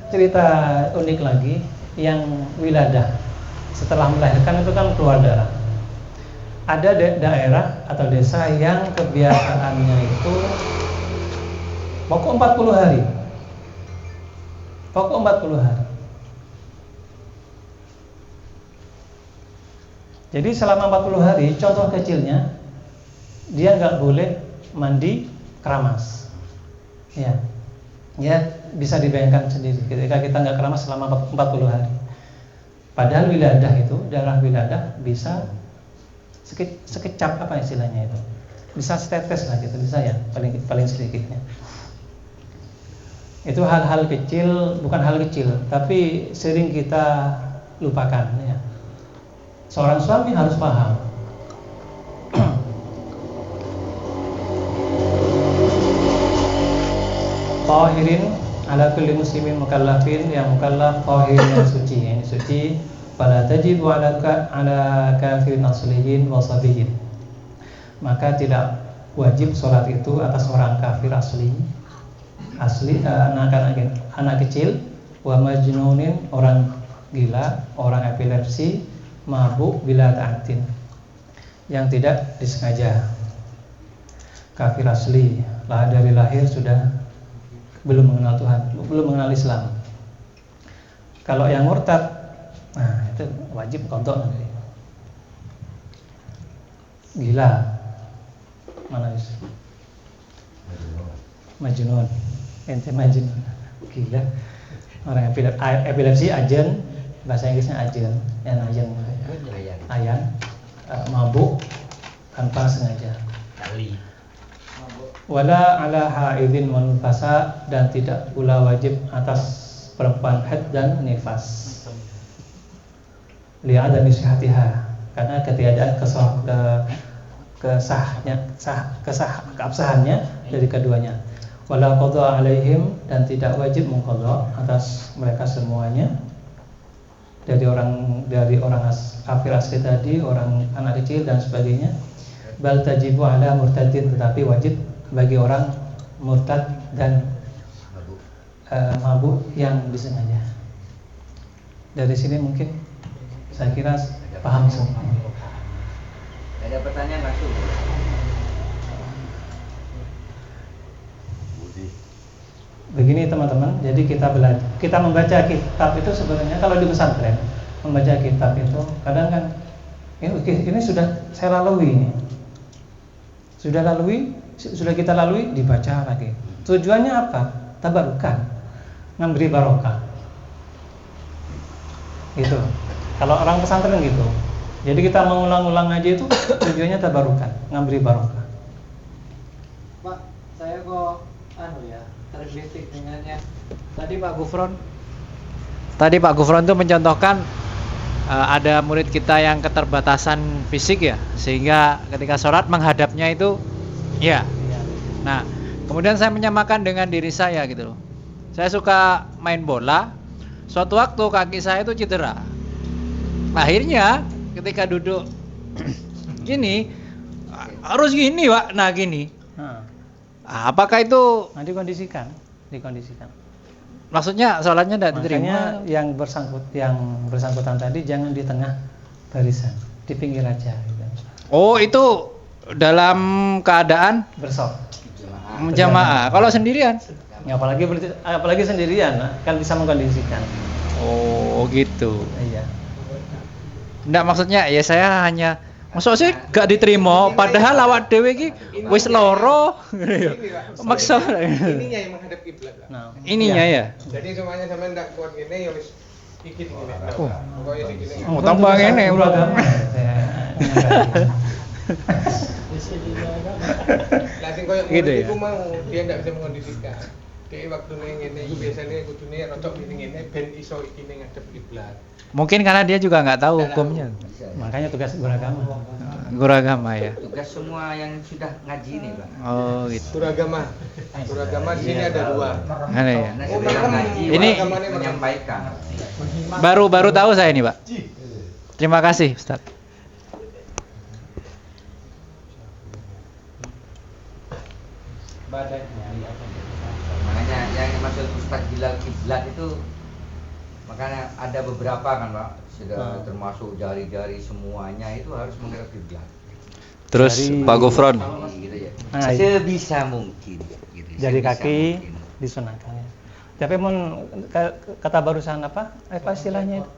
cerita unik lagi yang wiladah. Setelah melahirkan itu kan keluar darah. Ada daerah atau desa yang kebiasaannya itu pokok 40 hari. Pokok 40 hari. Jadi selama 40 hari, contoh kecilnya, dia nggak boleh mandi keramas. Ya, bisa dibayangkan sendiri ketika kita nggak keramas selama 40 hari. Padahal wiladah itu, darah wiladah bisa sekecap apa istilahnya itu, bisa setetes lah gitu, bisa ya, paling sedikitnya. Itu hal-hal kecil, bukan hal kecil, tapi sering kita lupakan ya. Seorang suami harus paham. Tahirin ala kulli muslimin mukallafin, yang mukallaf tahir yang suci, yang suci. Fala tajibu ala kafirin asliyin wa sabiyin. Maka tidak wajib sholat itu atas orang kafir asli, anak kecil, wa majnunin, orang gila, orang epilepsi, mabuk bila ta'atin, yang tidak disengaja. Kafir asli lah, dari lahir sudah belum mengenal Tuhan, belum mengenal Islam. Kalau yang murtad, nah itu wajib qadha nanti. Gila, mana bisa? Majnun, ente majnun, gila. Orang epilepsi ajen, bahasa Inggrisnya ajen, ayan, mabuk tanpa sengaja. Wala ala haidin wa nifasa, dan tidak pula wajib atas perempuan haid dan nifas. Li'adami sihatiha, karena ketiadaan keabsahannya dari keduanya. Wala qadha alaihim, dan tidak wajib mengqadha atas mereka semuanya, dari orang kafir asli tadi, orang anak kecil dan sebagainya. Bal tajibu ala murtadin, tetapi wajib bagi orang murtad dan mabuk yang disengaja. Dari sini mungkin saya kira paham semua. Ada pertanyaan langsung. Begini teman-teman, jadi kita membaca kitab itu sebenarnya kalau di pesantren membaca kitab itu kadang kan ini sudah saya lalui ini. Sudah kita lalui, dibaca lagi. Tujuannya apa? Tabarukan, memberi barokah. Gitu. Kalau orang pesantren gitu. Jadi kita mengulang-ulang aja itu tujuannya tabarukan, memberi barokah. Pak, saya kok tergelitik dengannya. Tadi Pak Gufron tuh mencontohkan ada murid kita yang keterbatasan fisik ya, sehingga ketika sholat menghadapnya itu ya. Nah, kemudian saya menyamakan dengan diri saya gitu loh. Saya suka main bola. Suatu waktu kaki saya itu cedera. Akhirnya ketika duduk gini harus gini, Pak. Nah, gini. Apakah itu dikondisikan? Maksudnya sholatnya tidak diterima? Makanya yang bersangkutan tadi jangan di tengah barisan, di pinggir aja gitu. Oh, itu dalam keadaan jamaah. Kalau sendirian? Ya, apalagi sendirian kan bisa mengkondisikan. Oh, gitu. Iya. Enggak, maksudnya ya saya hanya maksudnya gak diterima padahal awak dhewe iki wis loro. Maksa ininya yang menghadap kiblat. Nah, ininya ya. Jadi semuanya sampean ndak kuat gini ya wis iki ngene. Pokoke iki. Oh, tambah ngene agama. Lah sing koyo gitu ya. Iku mau dia ndak bisa mengkondisikan. Kayak waktu ngene iku biasanya kudune rodok ngene ben iso iki ngadep kiblat. Mungkin karena dia juga nggak tahu hukumnya. Makanya tugas beragama. Guragama ya. Tugas semua yang sudah ngaji nih, Pak. Oh, gitu. Suragama di sini ada dua. Ada ya. Nah, sebelum ngaji Ini menyampaikan. Baru tahu saya ini, Pak. Terima kasih, Ustaz. Makanya yang maksud Ustaz Bilal kiblat itu Makanya ada beberapa kan Pak, sudah termasuk jari-jari semuanya itu harus menghadap kiblat. Terus Dari- Pak Gufron. Gitu ya. Nah, Sebisa mungkin. Gitu. Jari Sebisa kaki mungkin. disunahkan ya. Tapi kata barusan apa istilahnya itu?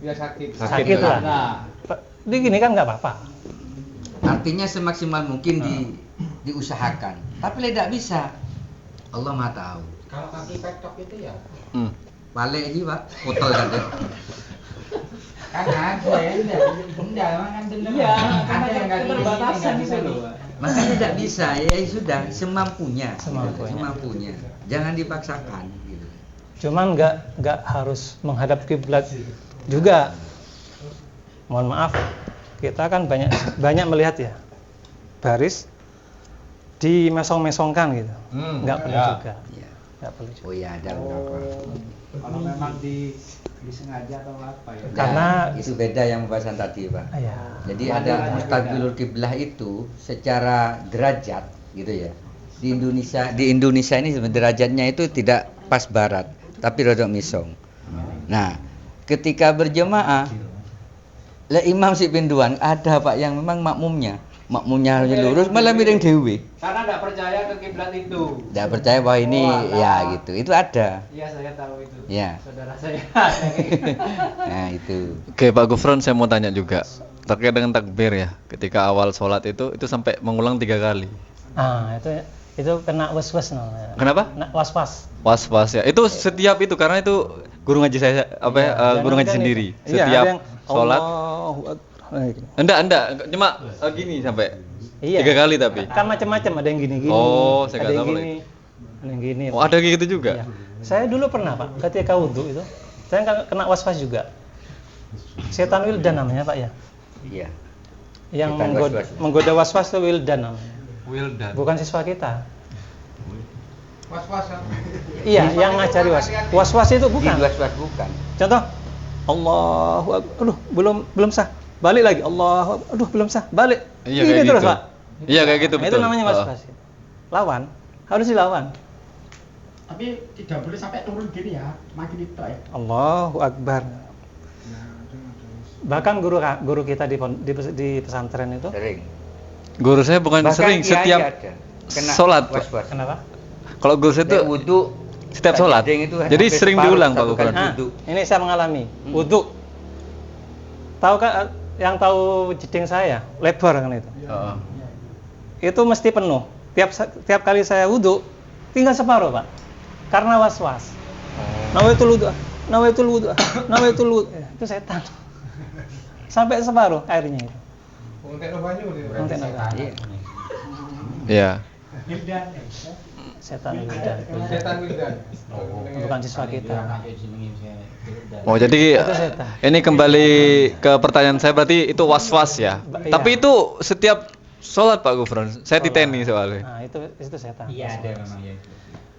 Biar sakit. Sakit lah. Ini gini kan nggak apa-apa. Artinya semaksimal mungkin diusahakan. Tapi tidak bisa. Allah Maha tahu. Kalau kaki petok itu ya Balik aja Pak, potol kan ya. kan ada ya, enggak emang kan bener. Iya, ada yang nggak keterbatasan gini, itu nggak loh. bisa. Makanya tidak bisa, ya sudah semampunya. Semampunya. Semampunya. Jangan dipaksakan gitu. Cuman nggak harus menghadap kiblat juga. Mohon maaf, kita kan banyak melihat ya baris dimesong-mesongkan gitu. Nggak perlu juga. Ya. Nggak perlu juga. Oh iya ada beberapa. Kalau memang disengaja atau apa ya? Karena- itu beda yang pembahasan tadi Pak. Ya. Jadi ada mustaqbilul kiblah itu secara derajat gitu ya. Di Indonesia ini derajatnya itu tidak pas barat, tapi rodok misong. Nah, ketika berjemaah lah imam si pinduan ada Pak yang memang makmumnya harus lurus malah miring dewe. Karena nggak percaya ke kiblat itu. Tidak percaya bahwa ini ya gitu. Itu ada. Iya, saya tahu itu. Ya. Saudara saya. Nah, itu. Oke Pak Gufron, saya mau tanya juga terkait dengan takbir ya. Ketika awal sholat itu sampai mengulang 3 kali. Itu kena was-was namanya. Kenapa? Kena was-was. Was-was ya. Itu setiap itu karena itu guru ngaji saya guru ngaji sendiri. Setiap sholat. Enggak, cuma gini sampai 3 kali tapi. Kan macam-macam, ada yang gini-gini. Oh, saya ada nggak yang tahu gini. Ada yang gini. Oh, ada kayak gitu juga. Iya. Saya dulu pernah Pak, ketika wudhu itu, saya kena was-was juga. Setan wildan namanya Pak ya. Iya. Yang Setan was-was. menggoda was-was itu wildan namanya. Wildan. Bukan siswa kita. Was-wasan. Iya, yang ngajari was-was itu bukan. Was-was bukan. Contoh, Allahu Akbar. Aduh, belum sah. Balik lagi. Allahu Akbar. Aduh, belum sah. Balik. Iya Ini kayak terus, gitu. Pak. Iya kayak gitu Nah, betul. itu namanya Oh. was-was. Lawan, harus dilawan. Tapi tidak boleh sampai turun gini ya, makin itu ya. Allahu Akbar. Bahkan guru kita di pesantren itu, Sering. Guru saya bukan Bahkan sering, kiai setiap ada. Kena sholat, Pak. was-was. kenapa? Kalau guru saya Kayak tuh wudu setiap sholat. itu Jadi hampir sering separuh diulang Pak satu kali Gufron. wudu. Ini saya mengalami. Wudhu. Tahu kan yang tahu jeding saya, lebar kan itu. Heeh. Itu mesti penuh. Tiap kali saya wudhu, tinggal separuh Pak. Karena was-was. Nawaitul wudu. Itu setan. Sampai separuh airnya itu. Ngentekno banyu dia. Ngentekno banyu. Iya. Iya. Wildan. Setan wildan. Setan wildan. Bukan siswa kita. Oh, jadi Itu setan. ini kembali ke pertanyaan saya, berarti itu was-was ya. Iya. Tapi itu setiap sholat Pak Gufron. Saya titeni soalnya. Nah, itu setan. Iya ada memang ya.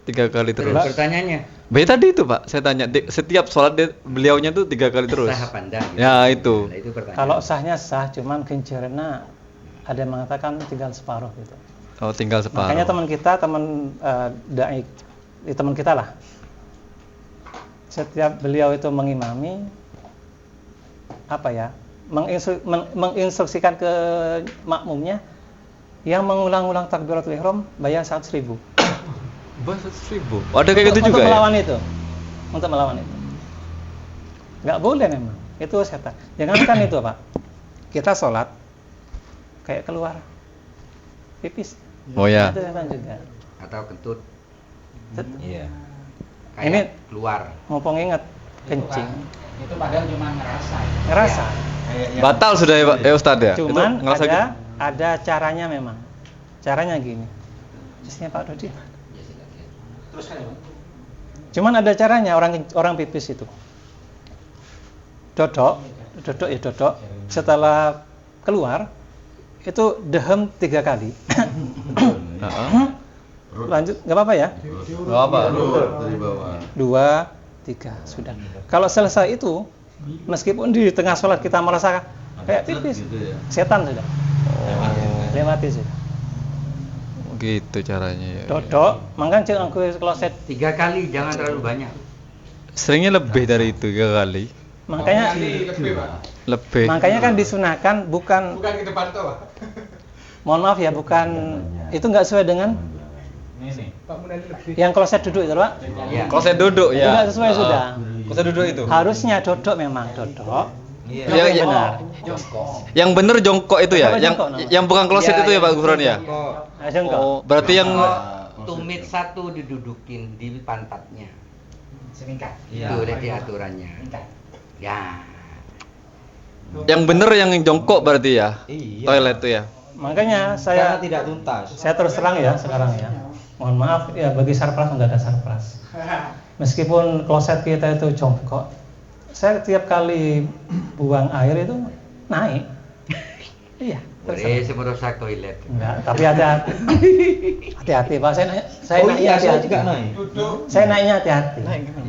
3 kali Terus terus. pertanyaannya, Baik tadi itu Pak, saya tanya setiap sholat beliaunya tuh 3 kali terus. sah apa enggak? Gitu. Ya itu. Nah, itu pertanyaan. Kalau sahnya sah, cuman gencernya ada yang mengatakan tinggal separuh gitu. Oh, tinggal separuh. Makanya teman kita, dai, teman kita lah. Setiap beliau itu mengimami, apa ya, menginstruksikan ke makmumnya yang mengulang-ulang takbiratul ihram bayar 100.000. Bahasa 1000. Oh, ada kayak gitu juga untuk ya? melawan itu. Untuk melawan itu. Nggak boleh memang. Itu setan. Jangankan itu, Pak. Kita sholat kayak keluar pipis. Oh ya. Itu setan juga. Atau kentut. Set- Iya. Ini- keluar. Mumpung ingat kencing, Itu padahal cuma ngerasa. ngerasa. Batal sudah ya Pak, Ustadz ya? Cuman Itu ngerasa gitu? ada caranya memang. Caranya gini. Jusnya Pak Dodi. Cuman ada caranya orang pipis itu. Dodok. Setelah keluar itu dehem 3 kali. Heeh. Lanjut, nggak apa-apa ya? Enggak apa. Dari bawah. 2, 3, sudah. Kalau selesai itu, meskipun di tengah sholat kita merasa kayak pipis, setan sudah. Lewati sudah. Gitu caranya ya. Dodok, makanya jangan aku kloset 3 kali, jangan terlalu banyak. Seringnya lebih dari itu 3 kali. Makanya lebih Pak. Lebih. makanya kan disunahkan bukan, Bukan ke depan tuh Pak. mohon maaf ya, bukan, itu nggak sesuai dengan Pak Munadi lebih. yang kloset duduk itu Pak. Iya. Kalau saya duduk Itu ya. nggak sesuai sudah. Kalau saya duduk itu. Harusnya dodok memang dodok. Iya. Itu yang Ya, benar. Yang bener jongkok itu ya. Apa Yang jongkok namanya? yang bukan kloset Iya, itu ya yang Pak Gufron ya. jongkok. Nah, jongkok. Oh, berarti yang Tumit satu didudukin di pantatnya. Semingkat. Itu udah di aturannya. Ya. yang bener yang jongkok berarti ya. Iya. Toilet itu ya. Makanya Karena saya tidak tuntas. terus terang ya sekarang ya. Mohon maaf ya, bagi sarpras nggak ada sarpras. Meskipun kloset kita itu jongkok, saya tiap kali buang air itu naik. Iya. terus Boleh semerosak toilet. Enggak, tapi hati-hati. Hati-hati Pak, saya Oh naiknya iya, saya hati-hati. juga naik. Duduk. Saya naiknya hati-hati.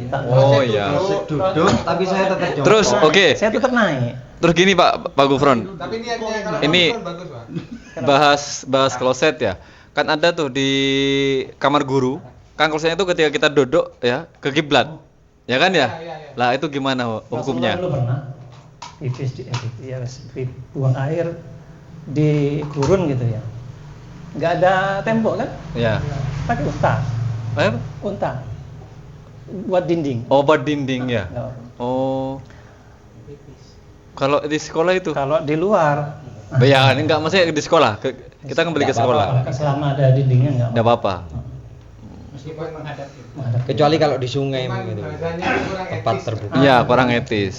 Tak- Oh iya. Duduk, tapi saya tetap jongkok. Terus oke. Saya tetap naik. Terus gini Pak Gufron. Tapi niatnya kalau Ini Pak bagus Pak. bahas kloset ya. Kan ada tuh di kamar guru. Kan klosetnya itu ketika kita duduk ya ke kiblat. Ya kan ya? Iya. Lah itu gimana hukumnya? Rasulullah dulu pernah pipis ya, buang air di gurun gitu ya. Nggak ada tembok kan? Ya. Pakai unta. Eh? Unta. Buat dinding. Oh, buat dinding ya. Nggak apa-apa. Oh. Kalau di sekolah itu? Kalau di luar, Ya, enggak maksudnya di sekolah. Kita kembali ke sekolah. selama ada dindingnya nggak Enggak apa-apa. Meskipun menghadap apa-apa. Kecuali kalau di sungai Cuman gitu. bahasanya kurang Tempat etis. terbuka. Iya, kurang etis.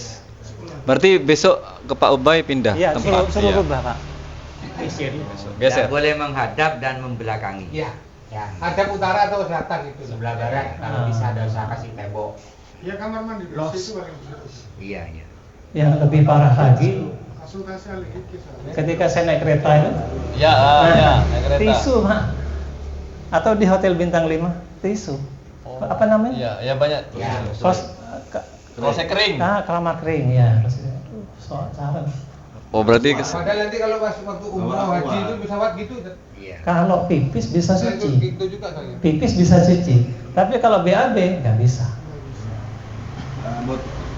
Berarti besok ke Pak Ubay pindah Iya, tempat. suruh Iya. rubah Pak. Geser. Tidak boleh menghadap dan membelakangi. Iya. ya Hadap utara atau selatan itu. sebelah barat kalau bisa ada usaha kasih tembok. Ya kamar mandi di situ paling bagus. Iya, iya. Yang lebih parah lagi, Konsultasi ahli fikih. ketika saya naik kereta itu, Ya, nah, tisu Pak. Atau di hotel bintang 5, tisu. Apa namanya? Iya, ya banyak. Ya. Kloset kering. Kamar kering ya. Aduh, soal cara. Oh, berarti Padahal nanti kalau pas waktu umroh haji itu pesawat gitu. Iya. Kalau pipis bisa Saya itu suci. gitu juga saya. Pipis bisa suci. Tapi kalau BAB nggak bisa.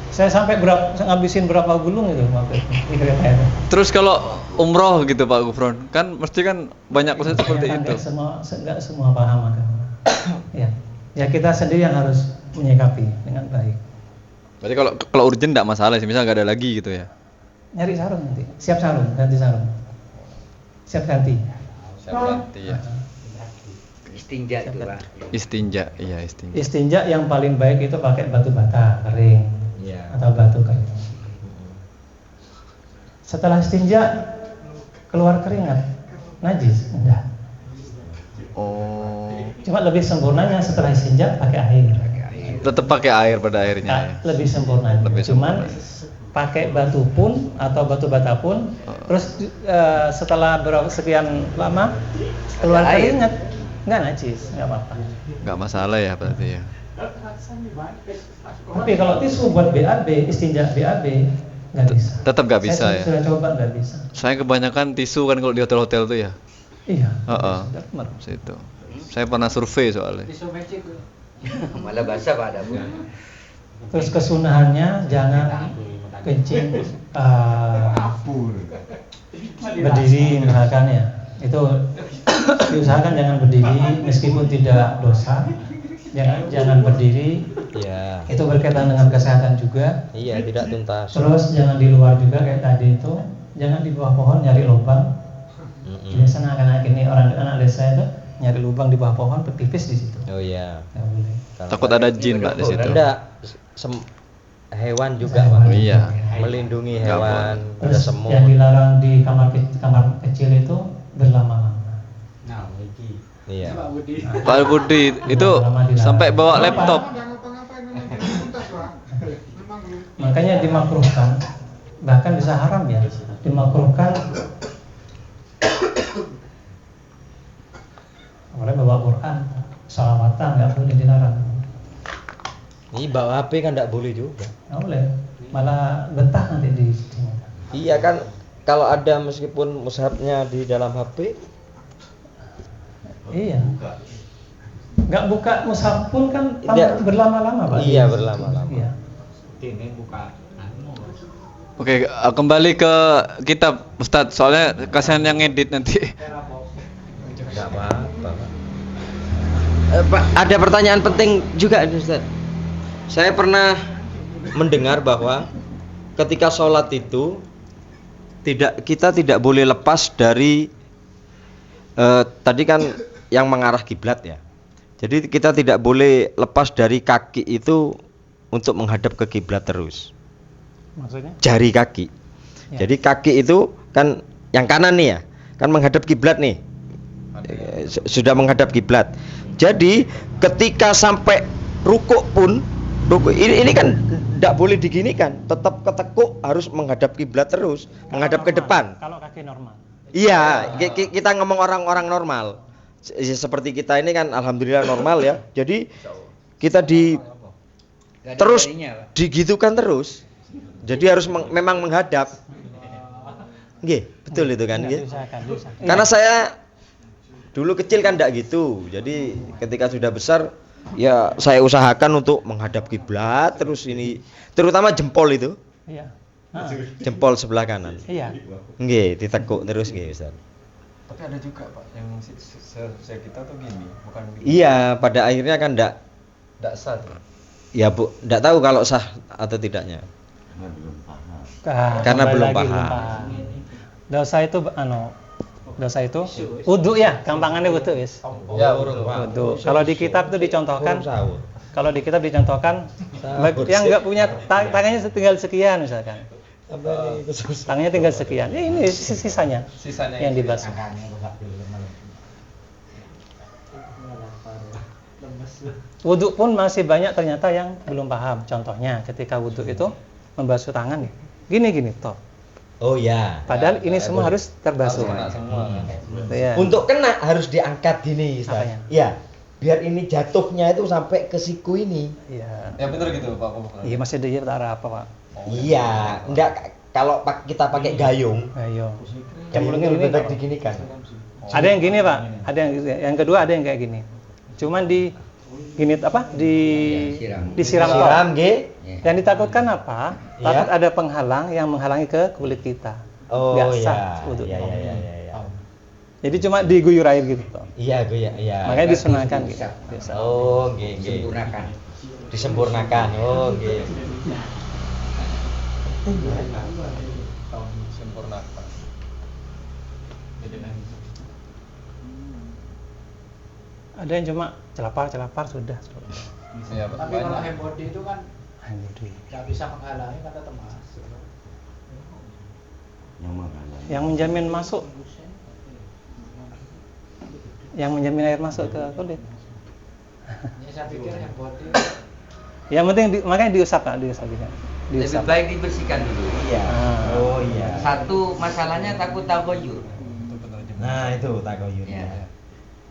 Saya sampai ngabisin berapa gulung itu waktu itu di kereta itu. terus kalau umroh gitu Pak Gufron, kan mesti kan banyak kloset seperti Ya, itu. nggak semua paham agama. Ya, ya kita sendiri yang harus menyikapi dengan baik. Berarti kalau urgent enggak masalah sih, misal nggak ada lagi gitu ya. Nyari sarung nanti, siap sarung, ganti sarung, siap ganti. Nanti ya. Istinja itu, Pak. Istinja, iya istinja. Istinja yang paling baik itu pakai batu bata kering Iya. atau batu kayu. Setelah istinja keluar keringat, najis, enggak. Oh. Cuma lebih sempurnanya setelah istinja pakai air. Tetap pakai air pada akhirnya ya. Lebih sempurna. Lebih Cuman sempurna. pakai batu pun atau batu bata pun, terus setelah berapa sekian lama keluar Pakai air. keringat, nggak najis, nggak apa-apa. Nggak masalah ya berarti ya. Tapi kalau tisu buat BAB, istinja BAB, nggak bisa. Tetap nggak bisa Saya ya. sudah coba nggak bisa. Saya kebanyakan tisu kan kalau di hotel-hotel tuh ya. Iya. Heeh. Benar. Situ. Saya pernah survei soalnya. Tisu magic. Malah basah Pak ada pun. Terus kesunahannya jangan kencing berdiri misalkan ya. Itu diusahakan jangan berdiri meskipun tidak dosa. Jangan berdiri. Iya. Itu berkaitan dengan kesehatan juga. Iya, tidak tuntas. Terus jangan di luar juga kayak tadi itu. Jangan di bawah pohon nyari lubang. Biasanya anak-anak ini anak desa itu nyari lubang di bawah pohon berpipis di situ. Oh iya. Nggak boleh. Takut ada jin Pak di situ. Enggak. Hewan juga, Pak. Oh iya. Melindungi Nggak hewan, ada Terus semut. yang dilarang di kamar kecil itu berlama-lama. Nah, iki. Iya. Pak Budi itu sampai bawa laptop. Jangan ngapa-ngapain memang tuntas Pak. Memang belum. Makanya dimakruhkan, bahkan bisa haram ya, dimakruhkan. Boleh bawa Quran, salawatan nggak boleh dilarang. Ini bawa HP kan enggak boleh juga. Nggak boleh, malah betah nanti di sini. Iya kan, kalau ada meskipun mushafnya di dalam HP, Iya. nggak buka mushaf pun kan Tidak. berlama-lama Pak. Iya, berlama-lama. Iya. Ini buka Oke, kembali ke kitab Ustadz, soalnya kasihan yang ngedit nanti. Enggak apa-apa. Pak, ada pertanyaan penting juga ini Ustaz. Saya pernah mendengar bahwa ketika sholat itu kita tidak boleh lepas dari tadi kan yang mengarah kiblat ya. Jadi kita tidak boleh lepas dari kaki itu untuk menghadap ke kiblat terus. Maksudnya? Jari kaki. Ya. Jadi kaki itu kan yang kanan nih ya, kan menghadap kiblat nih. Sudah menghadap kiblat. Jadi ketika sampai rukuk pun, ini kan tidak boleh diginikan, tetap ketekuk harus menghadap kiblat terus, menghadap ke depan. Kalau kaki normal. Iya, kita ngomong orang-orang normal. Seperti kita ini kan alhamdulillah normal ya. Jadi kita terus digitukan terus. Jadi harus memang menghadap. Nggih, betul itu kan, nggih. Karena saya dulu kecil kan enggak gitu. Jadi ketika sudah besar ya saya usahakan untuk menghadap kiblat terus ini, terutama jempol itu. Iya. Jempol sebelah kanan. Iya. Nggih, ditekuk terus nggih, Ustaz. Tapi ada juga Pak yang saya kita tuh gini, bukan gini. Iya, pada akhirnya kan enggak sah. ya Bu, enggak tahu kalau sah atau tidaknya. Karena belum paham. Dosa itu dosa itu wudu ya, gampangannya wudu wis. Ya, urut Pak. Wudu. Kalau di kitab itu dicontohkan, yang nggak punya tangannya tinggal sekian misalkan. Tangannya tinggal sekian. Ya ini sisanya yang dibasuh. Wudu pun masih banyak ternyata yang belum paham. Contohnya ketika wudu itu membasuh tangan gini toh. Oh ya. Padahal ini semua harus terbasuh. Ya. Untuk kena harus diangkat gini, Ustaz. Apanya? Iya. Biar ini jatuhnya itu sampai ke siku ini. Iya. Ya benar gitu Pak. Iya masih ada cara apa Pak? Iya, enggak kalau kita pakai gayung. Ayo. Gayungnya lebih baik diginikan. Ada yang gini Pak, ada yang kedua ada yang kayak gini. Cuman disiram toh. Nggih. Yang ditakutkan apa? Takut ada penghalang yang menghalangi ke kulit kita. Oh Nggak iya. sah wudu. Iya. Jadi cuma diguyur air gitu toh. Iya. Makanya disunahkan gitu. Biasa. Oh, nggih. Disempurnakan. Oh, nggih. Sempurnakan. Ada yang cuma celapar sudah. Iya, Tapi kalau hand body itu kan Handbody. nggak bisa menghalangi kata temas. Yang menjamin masuk. Yang menjamin air masuk ke kulit. Ya, saya pikir hand body Yang penting makanya diusap Pak, diusap. Lebih baik dibersihkan dulu. Iya. Oh iya. Satu masalahnya takut tagoyur. Nah, itu tagoyur. Ya.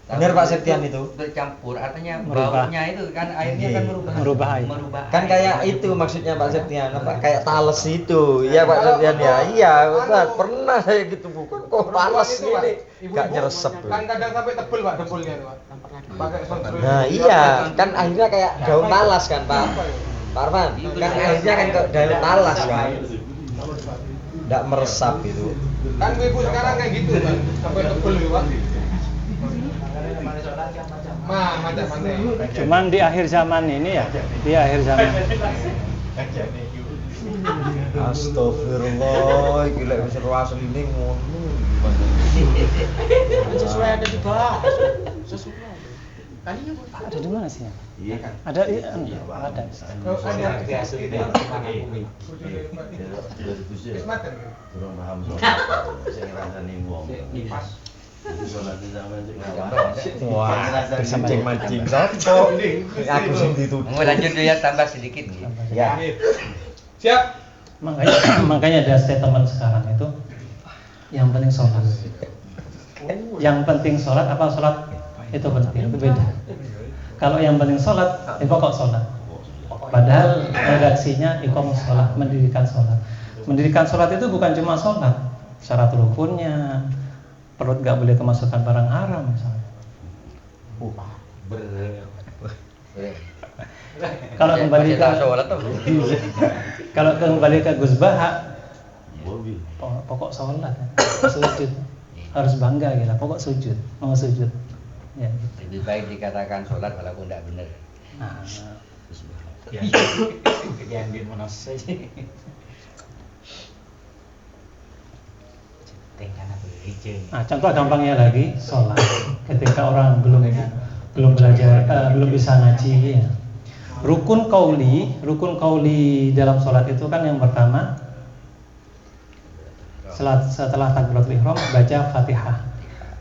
Benar Pak Septian itu. Bercampur, artinya Merubah. baunya itu kan airnya kan Merubah air. Kan kayak itu maksudnya Pak Septian, apa kayak tales itu. Iya Pak Septian ya. Iya, Ustaz. Pernah saya gitu bukan kok tales ini. Enggak nyeresep. Kan kadang sampai tebel Pak dempulnya Pak. Pakai sunscreen. Nah, iya, kan akhirnya kayak daun talas kan, Pak. Pak Arman, kan akhirnya kan kayak daun talas kan. Enggak meresap itu. Kan ibu sekarang kayak gitu kan, sampai tebel ya Pak. Macam-macam. Cuman di akhir zaman ini ya, di akhir zaman. Astagfirullah, gila bisa asli ini ngono gimana? sesuai ada di bawah. Sesuai. Tadinya Ada di mana sih? Iya kan. Ada ada. Oh, ada. Kurang paham soal sing ngrasani wong. Wah, mancing-mancing sopo? Aku sing dituduh. Mau lanjut ya, tambah sedikit nih. Ya. Siap. Makanya ada statement sekarang itu yang penting sholat. Yang penting sholat apa sholat itu penting, itu beda. Kalau yang penting sholat, pokok sholat. Padahal redaksinya iqamah sholat, mendirikan sholat. Mendirikan sholat itu bukan cuma sholat, syarat rukunnya, perut nggak boleh kemasukan barang haram misalnya. Kalau kembali ke kalau kembali ke Gus Baha, pokok sholat ya. Sujud harus bangga gitu. Pokok sujud, mau sujud. Ya. Lebih baik dikatakan sholat walaupun tidak benar. Nah, Yang di mana saja. nah, contoh gampangnya lagi sholat. Ketika orang belum belajar, belum bisa ngaji ya. Rukun kauli dalam sholat itu kan yang pertama setelah takbiratul ihram baca Fatihah.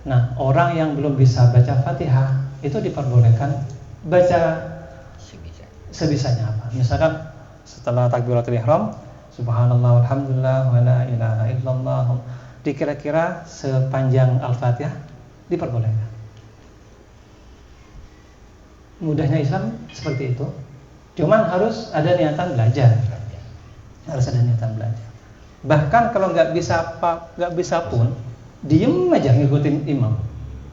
Nah, orang yang belum bisa baca Fatihah itu diperbolehkan baca sebisanya apa. Misalkan setelah takbiratul ihram subhanallah walhamdulillah wa la ilaha illallah, dikira-kira sepanjang Al-Fatihah diperbolehkan. Mudahnya Islam seperti itu. Cuman harus ada niatan belajar. Harus ada niatan belajar. Bahkan kalau nggak bisa pun diem aja ngikutin imam,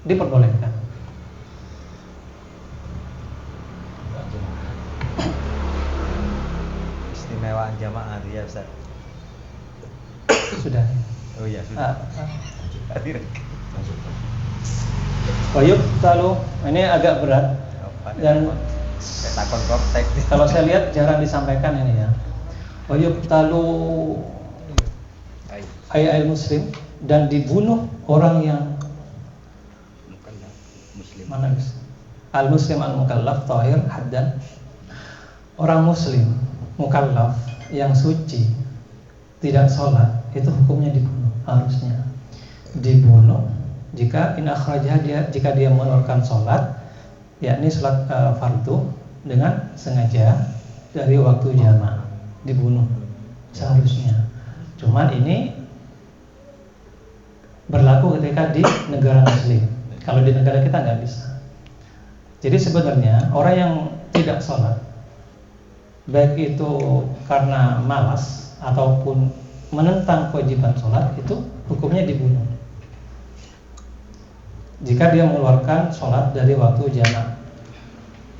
diperbolehkan. Istimewaan jamaah dia Ustaz. Sudah. Oh iya sudah. Wayub talu, ini agak berat dan Takon konteks. kalau saya lihat jarang disampaikan ini ya. Wayub talu ayat muslim, dan dibunuh orang yang mana al muslim al mukallaf tahir haddan, orang muslim mukallaf yang suci tidak sholat itu hukumnya dibunuh, harusnya dibunuh jika jika dia mengeluarkan sholat, yakni sholat fardu dengan sengaja dari waktu jamaah, dibunuh seharusnya. Cuman ini berlaku ketika di negara muslim. Kalau di negara kita nggak bisa. Jadi sebenarnya orang yang tidak sholat, baik itu karena malas ataupun menentang kewajiban sholat, itu hukumnya dibunuh jika dia mengeluarkan sholat dari waktu jamak.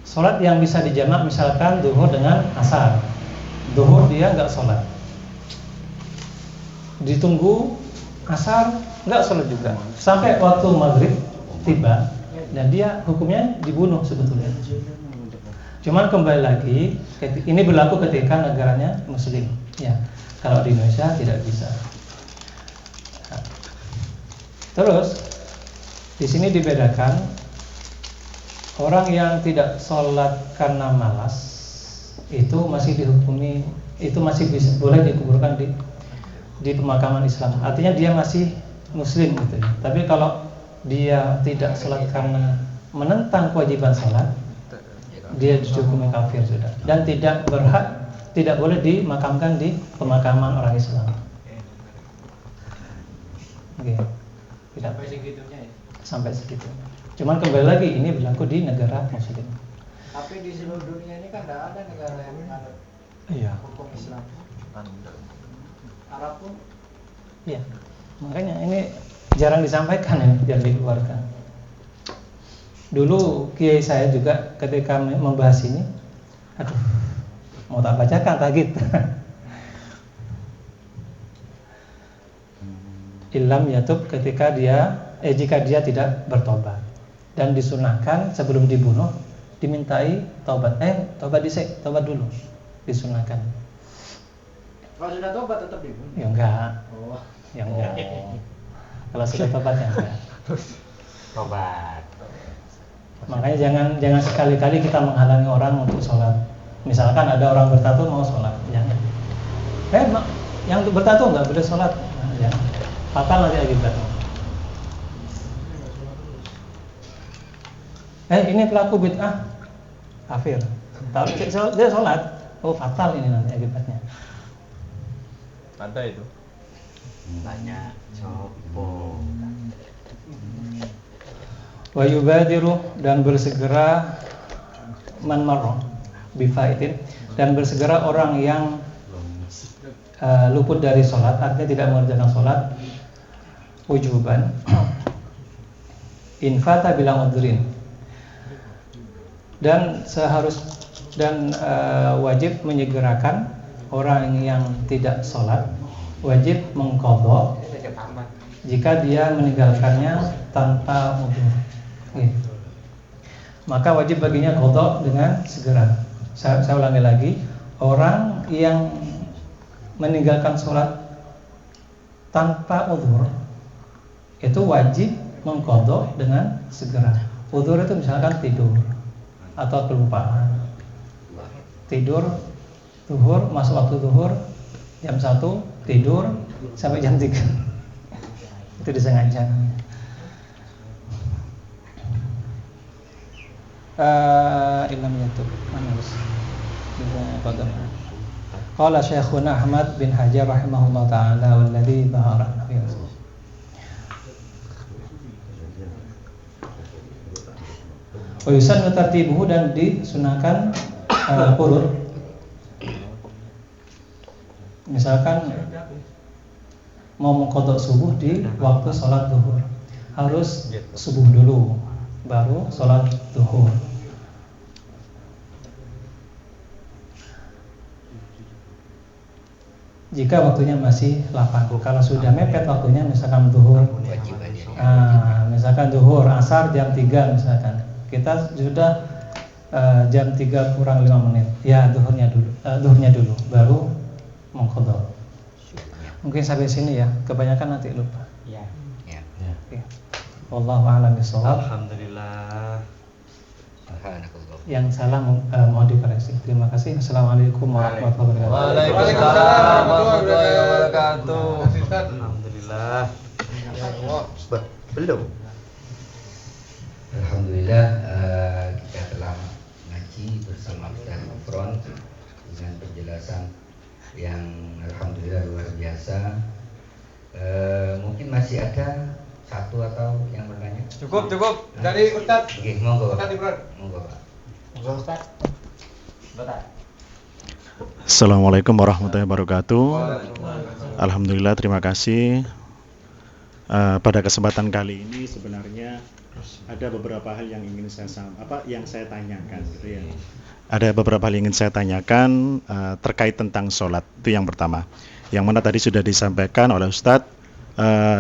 Sholat yang bisa dijamak misalkan zuhur dengan asar, zuhur dia nggak sholat, ditunggu asar nggak sholat juga sampai waktu maghrib tiba, dan dia hukumnya dibunuh sebetulnya. Cuman kembali lagi, ini berlaku ketika negaranya muslim ya. Kalau di Indonesia tidak bisa. Nah, terus di sini dibedakan orang yang tidak sholat karena malas itu masih dihukumi, itu masih boleh dikuburkan di pemakaman Islam. Artinya dia masih muslim gitu. Tapi kalau dia tidak sholat karena menentang kewajiban sholat, dia dihukumi kafir sudah, dan tidak boleh dimakamkan di pemakaman orang Islam. Oke. Tidak Sampai segitunya ya. Sampai segitu. Cuman kembali lagi ini berlaku di negara muslim. Tapi di seluruh dunia ini kan tidak ada negara yang menganut Iya. hukum Islam. Arab pun. Iya. Makanya ini jarang disampaikan ya, jarang dikeluarkan. Dulu kiai saya juga ketika membahas ini, aduh, mau tak bacakan tagit. Ilam yatub, ketika jika dia tidak bertobat, dan disunahkan sebelum dibunuh dimintai tobat. Tobat dulu, disunahkan. Kalau sudah tobat tetap dibunuh. Ya enggak. Oh. Ya enggak. Kalau sudah tobat ya enggak. Tobat. Makanya jangan sekali-kali kita menghalangi orang untuk sholat. Misalkan ada orang bertato mau sholat, jangan. Yang bertato enggak boleh sholat, nah, jangan. Fatal nanti akibatnya. Ini pelaku bid'ah, kafir. Dia sholat, oh fatal ini nanti akibatnya. Ada itu. Banyak copo. Wa yubadiru, dan bersegera man marra bifaitin, dan bersegera orang yang luput dari sholat, artinya tidak mengerjakan sholat wujuban, infata bilang udhrin, wajib menyegerakan orang yang tidak sholat, wajib mengqadha jika dia meninggalkannya tanpa udhur. Maka wajib baginya qadha dengan segera. Saya ulangi lagi, orang yang meninggalkan sholat tanpa udhur itu wajib mengqadha dengan segera. Udhur itu misalkan tidur atau kelupaan. Tidur zuhur, masuk waktu zuhur jam 1, tidur sampai jam 3. Itu disengaja. Ilham yatub. Mana Gus? Bagaimana? Qala Syekhuna Ahmad bin Hajar rahimahullah taala walladzi bahara fi rasul. Wa yusannu tartibuhu, dan disunahkan urut. Misalkan mau mengqadha subuh di waktu sholat zuhur, harus subuh dulu baru sholat zuhur. Jika waktunya masih lapang, kalau sudah mepet waktunya, misalkan zuhur, misalkan zuhur asar jam 3 misalkan, kita sudah jam 3 kurang 5 menit, ya zuhurnya dulu baru mengqadha. Mungkin sampai sini ya, kebanyakan nanti lupa. Ya. Wallahu a'lam bishawab. Alhamdulillah. Yang salah mohon dikoreksi. Terima kasih. Assalamualaikum warahmatullahi wabarakatuh. Waalaikumsalam warahmatullahi wabarakatuh. Alhamdulillah. Belum. Alhamdulillah, kita telah ngaji bersama Ustaz Gufron dengan penjelasan yang alhamdulillah luar biasa. Mungkin masih ada satu atau yang bertanya? Cukup dari Ustaz. Oke, monggo. Ustaz Imran. Monggo, Pak. Ustaz. Assalamualaikum warahmatullahi wabarakatuh. Alhamdulillah, terima kasih. Pada kesempatan kali ini sebenarnya ada beberapa hal yang ingin saya tanyakan, gitu ya. Ada beberapa hal yang ingin saya tanyakan terkait tentang sholat. Itu yang pertama. Yang mana tadi sudah disampaikan oleh Ustadz,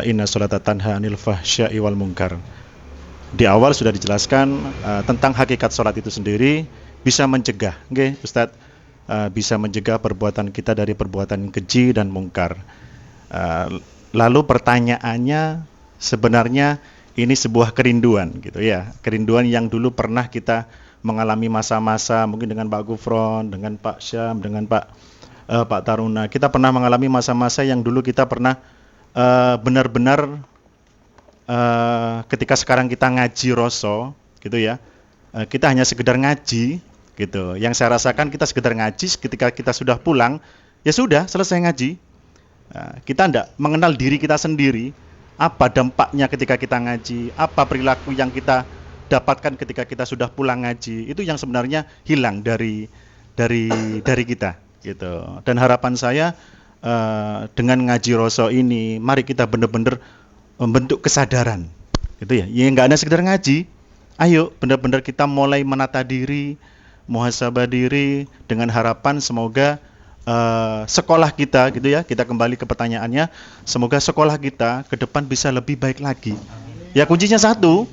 inna sholata tanha anil fahsya'i wal munkar. Di awal sudah dijelaskan tentang hakikat sholat itu sendiri, bisa mencegah, okay, Ustadz, bisa mencegah perbuatan kita dari perbuatan keji dan mungkar. Lalu pertanyaannya, sebenarnya ini sebuah kerinduan, gitu ya, kerinduan yang dulu pernah kita mengalami masa-masa, mungkin dengan Pak Gufron, dengan Pak Syam, dengan Pak Taruna. Kita pernah mengalami masa-masa yang dulu kita pernah benar-benar ketika sekarang kita ngaji roso, gitu ya, kita hanya sekedar ngaji, gitu. Yang saya rasakan kita sekedar ngaji, ketika kita sudah pulang, ya sudah selesai ngaji. Kita tidak mengenal diri kita sendiri, apa dampaknya ketika kita ngaji, apa perilaku yang kita dapatkan ketika kita sudah pulang ngaji, itu yang sebenarnya hilang dari kita, gitu. Dan harapan saya dengan ngaji roso ini, mari kita benar-benar membentuk kesadaran, gitu ya. Ya nggak ada sekedar ngaji, ayo benar-benar kita mulai menata diri, muhasabah diri, dengan harapan semoga sekolah kita, gitu ya. Kita kembali ke pertanyaannya, semoga sekolah kita ke depan bisa lebih baik lagi. Ya kuncinya satu.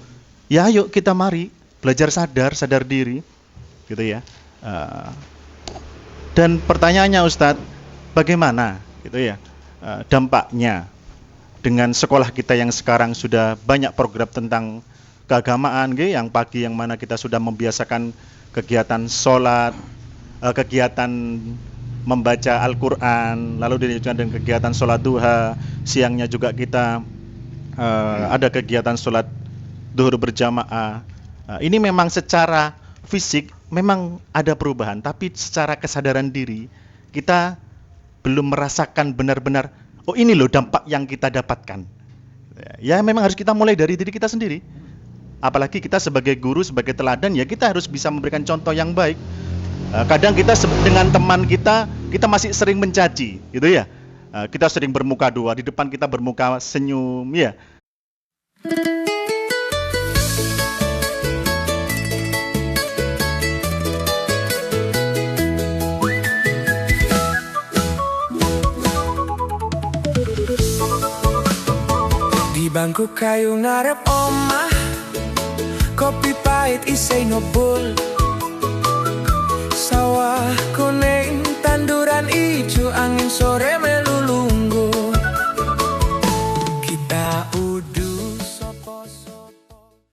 Ya ayo kita mari belajar sadar diri, gitu ya. Dan pertanyaannya Ustadz, bagaimana, gitu ya, dampaknya dengan sekolah kita yang sekarang sudah banyak program tentang keagamaan, gitu, yang pagi yang mana kita sudah membiasakan kegiatan sholat, kegiatan membaca Al-Quran, lalu dilanjutkan dengan kegiatan sholat duha, siangnya juga kita ada kegiatan sholat zuhur berjamaah. Ini memang secara fisik memang ada perubahan, tapi secara kesadaran diri kita belum merasakan benar-benar, oh ini loh dampak yang kita dapatkan. Ya memang harus kita mulai dari diri kita sendiri. Apalagi kita sebagai guru, sebagai teladan, ya kita harus bisa memberikan contoh yang baik. Kadang kita dengan teman kita masih sering mencaci, gitu ya. Kita sering bermuka dua, di depan kita bermuka senyum, ya. bangku kayu ngarep omah, kopi pahit isih nobul.